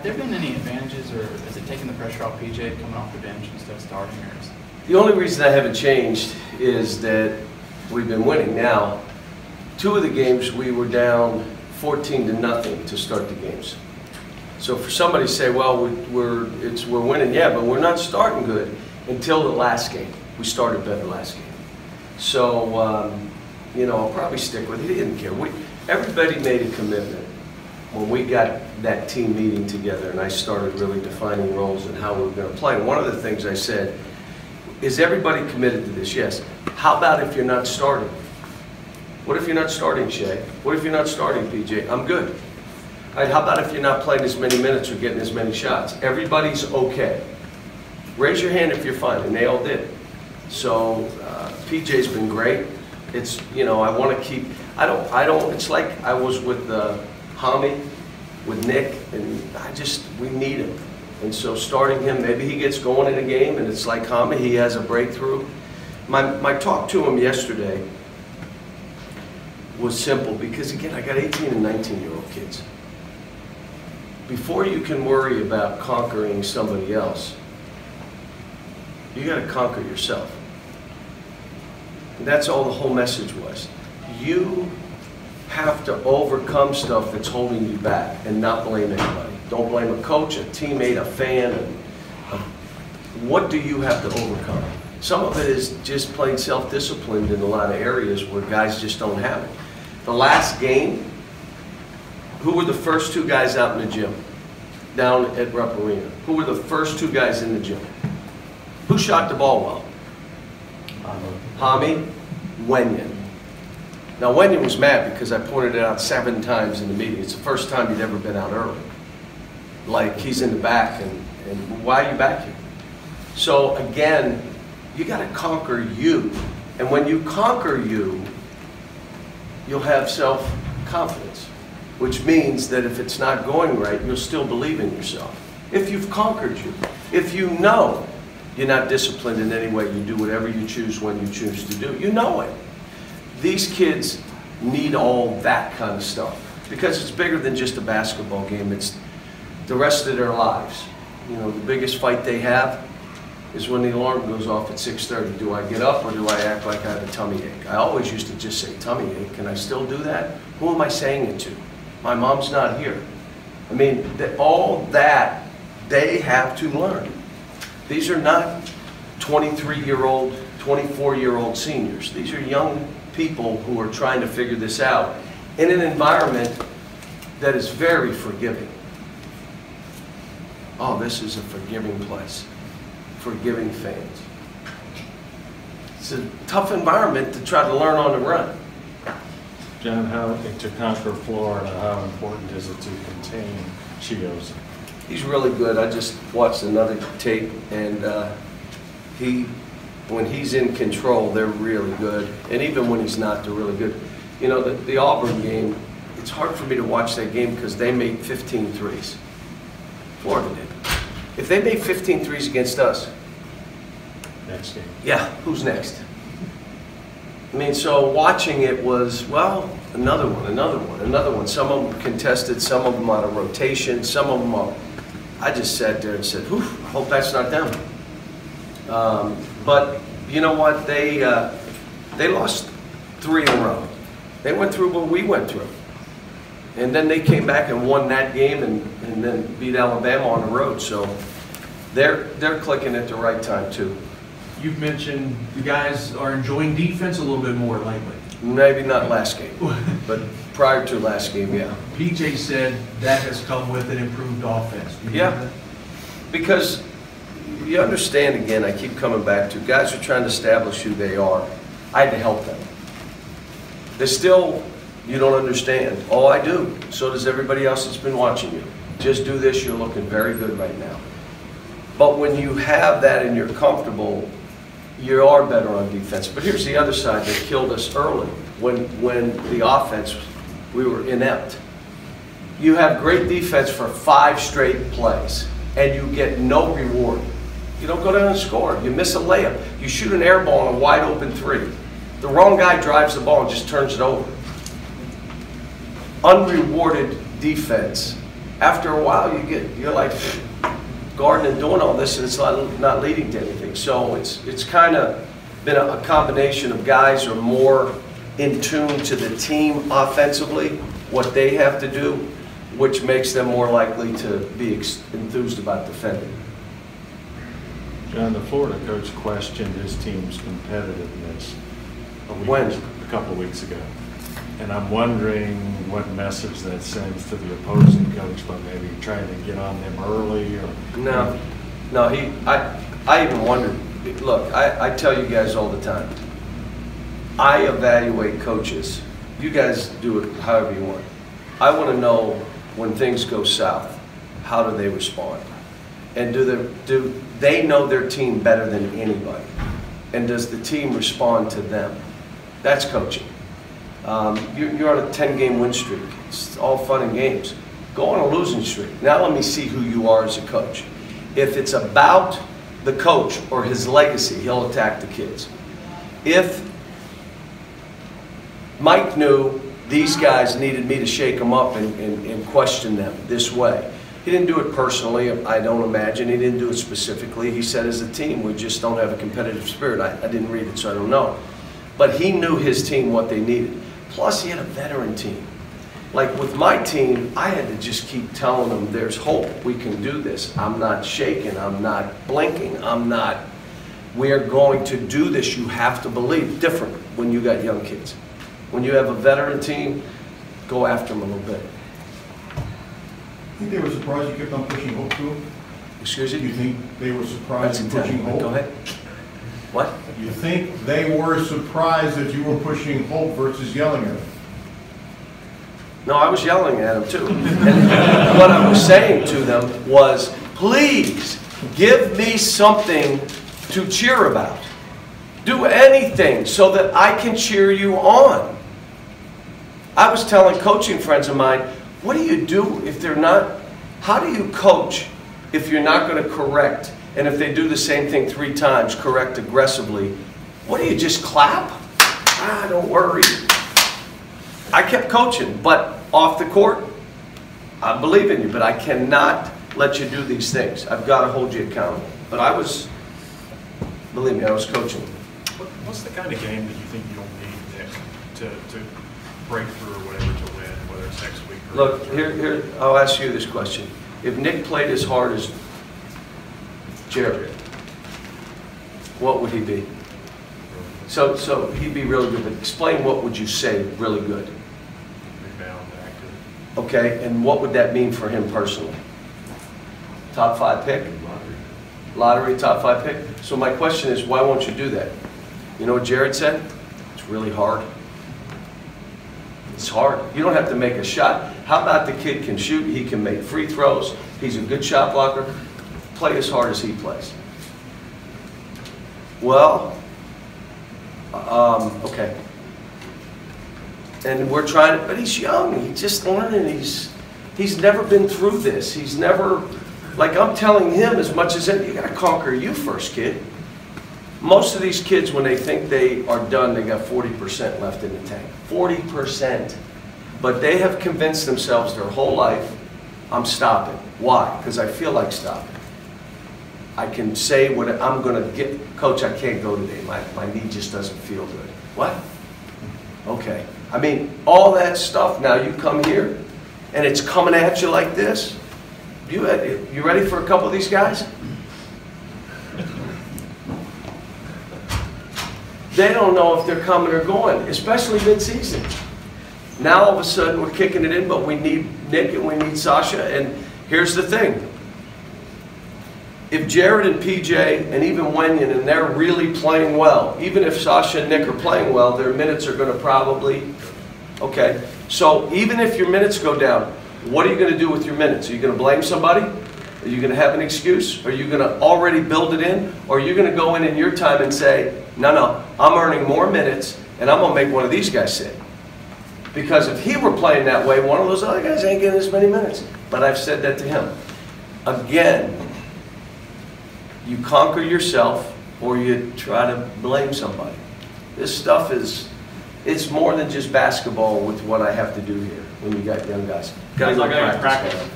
there been any advantages, or is it taking the pressure off PJ coming off the bench instead of starting? Or is... The only reason I haven't changed is that we've been winning. Now, 2 of the games we were down 14-0 to start the games. So for somebody to say, well, we're winning, yeah, but we're not starting good until the last game. We started better last game. So, you know, I'll probably stick with it. He didn't care. Everybody made a commitment when we got that team meeting together and I started really defining roles and how we were going to play. And one of the things I said, is everybody committed to this? Yes. How about if you're not starting? What if you're not starting, Shay? What if you're not starting, PJ? I'm good. All right, how about if you're not playing as many minutes or getting as many shots? Everybody's okay. Raise your hand if you're fine, and they all did. So PJ's been great. It's, you know, I want to keep, it's like I was with Hami, with Nick, and we need him. And so starting him, maybe he gets going in a game, and it's like Hami, he has a breakthrough. My talk to him yesterday was simple, because again, I got 18 and 19-year-old kids. Before you can worry about conquering somebody else, you got to conquer yourself. And that's all the whole message was. You have to overcome stuff that's holding you back and not blame anybody. Don't blame a coach, a teammate, a fan. What do you have to overcome? Some of it is just plain self-disciplined in a lot of areas where guys just don't have it. The last game, who were the first 2 guys out in the gym down at Rupp Arena? Who were the first 2 guys in the gym? Who shot the ball well? Hami, Wenyan. Now Wenyan was mad because I pointed it out 7 times in the meeting. It's the first time he'd ever been out early. Like, he's in the back, and why are you back here? So again, you got to conquer you. And when you conquer you, you'll have self-confidence, which means that if it's not going right, you'll still believe in yourself. If you've conquered you, if you know you're not disciplined in any way, you do whatever you choose when you choose to do, you know it. These kids need all that kind of stuff because it's bigger than just a basketball game. It's the rest of their lives. You know, the biggest fight they have is when the alarm goes off at 6:30. Do I get up or do I act like I have a tummy ache? I always used to just say, tummy ache. Can I still do that? Who am I saying it to? My mom's not here. I mean, all that they have to learn. These are not 23-year-old, 24-year-old seniors. These are young people who are trying to figure this out in an environment that is very forgiving. Oh, this is a forgiving place. Forgiving fans. It's a tough environment to try to learn on the run. John, to conquer Florida, how important is it to contain Chios? He's really good. I just watched another tape, and when he's in control, they're really good. And even when he's not, they're really good. You know, the Auburn game, it's hard for me to watch that game because they made 15 threes. Florida did. If they made 15 threes against us, next game. Yeah, who's next? I mean, so watching it was, well, another one, another one, another one. Some of them contested, some of them on a rotation, some of them I just sat there and said, whew, I hope that's not them. But you know what? They lost 3 in a row. They went through what we went through. And then they came back and won that game and then beat Alabama on the road. So they're clicking at the right time too. You've mentioned you guys are enjoying defense a little bit more lately. Maybe not last game, but prior to last game, yeah. PJ said that has come with an improved offense. Yeah, because you understand, again, I keep coming back to, guys are trying to establish who they are. I had to help them. They're still, you don't understand. Oh, I do. So does everybody else that's been watching you. Just do this, you're looking very good right now. But when you have that and you're comfortable, you are better on defense. But here's the other side that killed us early. When the offense, we were inept. You have great defense for 5 straight plays, and you get no reward. You don't go down and score. You miss a layup. You shoot an air ball on a wide open 3. The wrong guy drives the ball and just turns it over. Unrewarded defense after a while, you're like guarding and doing all this, and it's not leading to anything. So it's kind of been a combination of guys are more in tune to the team offensively, what they have to do, which makes them more likely to be enthused about defending. John, the Florida coach questioned his team's competitiveness a couple of weeks ago. And I'm wondering what message that sends to the opposing coach by maybe trying to get on them early or... No, I even wondered, look, I tell you guys all the time, I evaluate coaches. You guys do it however you want. I want to know when things go south, how do they respond? And do they know their team better than anybody? And does the team respond to them? That's coaching. You're on a 10-game win streak. It's all fun and games. Go on a losing streak. Now let me see who you are as a coach. If it's about the coach or his legacy, he'll attack the kids. If Mike knew these guys needed me to shake them up and question them this way, he didn't do it personally, I don't imagine. He didn't do it specifically. He said as a team, we just don't have a competitive spirit. I didn't read it, so I don't know. But he knew his team, what they needed. Plus, he had a veteran team. Like with my team, I had to just keep telling them there's hope. We can do this. I'm not shaking. I'm not blinking. We are going to do this. You have to believe. Different when you got young kids. When you have a veteran team, go after them a little bit. I think they were surprised you kept on pushing hope to them? Excuse me? You think they were surprised in pushing hope? Go ahead. What? You think they were surprised that you were pushing hope versus yelling at them? No, I was yelling at them too. And what I was saying to them was, please give me something to cheer about. Do anything so that I can cheer you on. I was telling coaching friends of mine, what do you do if they're not, how do you coach if you're not going to correct? And if they do the same thing 3 times, correct aggressively, what do you just clap? Ah, don't worry. I kept coaching, but off the court, I believe in you, but I cannot let you do these things. I've got to hold you accountable. But I was, believe me, I was coaching. What's the kind of game that you think you'll need, Nick, to break through or whatever to win, whether it's next week or... Look, here, I'll ask you this question. If Nick played as hard as Jared, what would he be? So he'd be really good, but explain what would you say really good? Rebound, active. Okay, and what would that mean for him personally? Top 5 pick? Lottery, top 5 pick? So my question is, why won't you do that? You know what Jared said? It's really hard. It's hard. You don't have to make a shot. How about the kid can shoot, he can make free throws, he's a good shot blocker, play as hard as he plays. Well, okay. And we're trying to, but he's young, he's just learning, he's never been through this. He's never, like I'm telling him as much as that, you gotta conquer you first, kid. Most of these kids, when they think they are done, they got 40% left in the tank. 40%. But they have convinced themselves their whole life, I'm stopping. Why? Because I feel like stopping. I can say what I'm going to get. Coach, I can't go today. My knee just doesn't feel good. What? Okay. I mean, all that stuff, now you come here, and it's coming at you like this. You ready for a couple of these guys? They don't know if they're coming or going, especially mid-season. Now all of a sudden we're kicking it in, but we need Nick and we need Sasha. And here's the thing. If Jared and PJ and even Wenyan and they're really playing well, even if Sasha and Nick are playing well, their minutes are going to probably, okay. So even if your minutes go down, what are you going to do with your minutes? Are you going to blame somebody? Are you going to have an excuse? Are you going to already build it in? Or are you going to go in your time and say, no, I'm earning more minutes and I'm going to make one of these guys sit? Because if he were playing that way, one of those other guys ain't getting as many minutes. But I've said that to him. Again, you conquer yourself or you try to blame somebody. This stuff it's more than just basketball with what I have to do here when you got young guys. Got to go practice.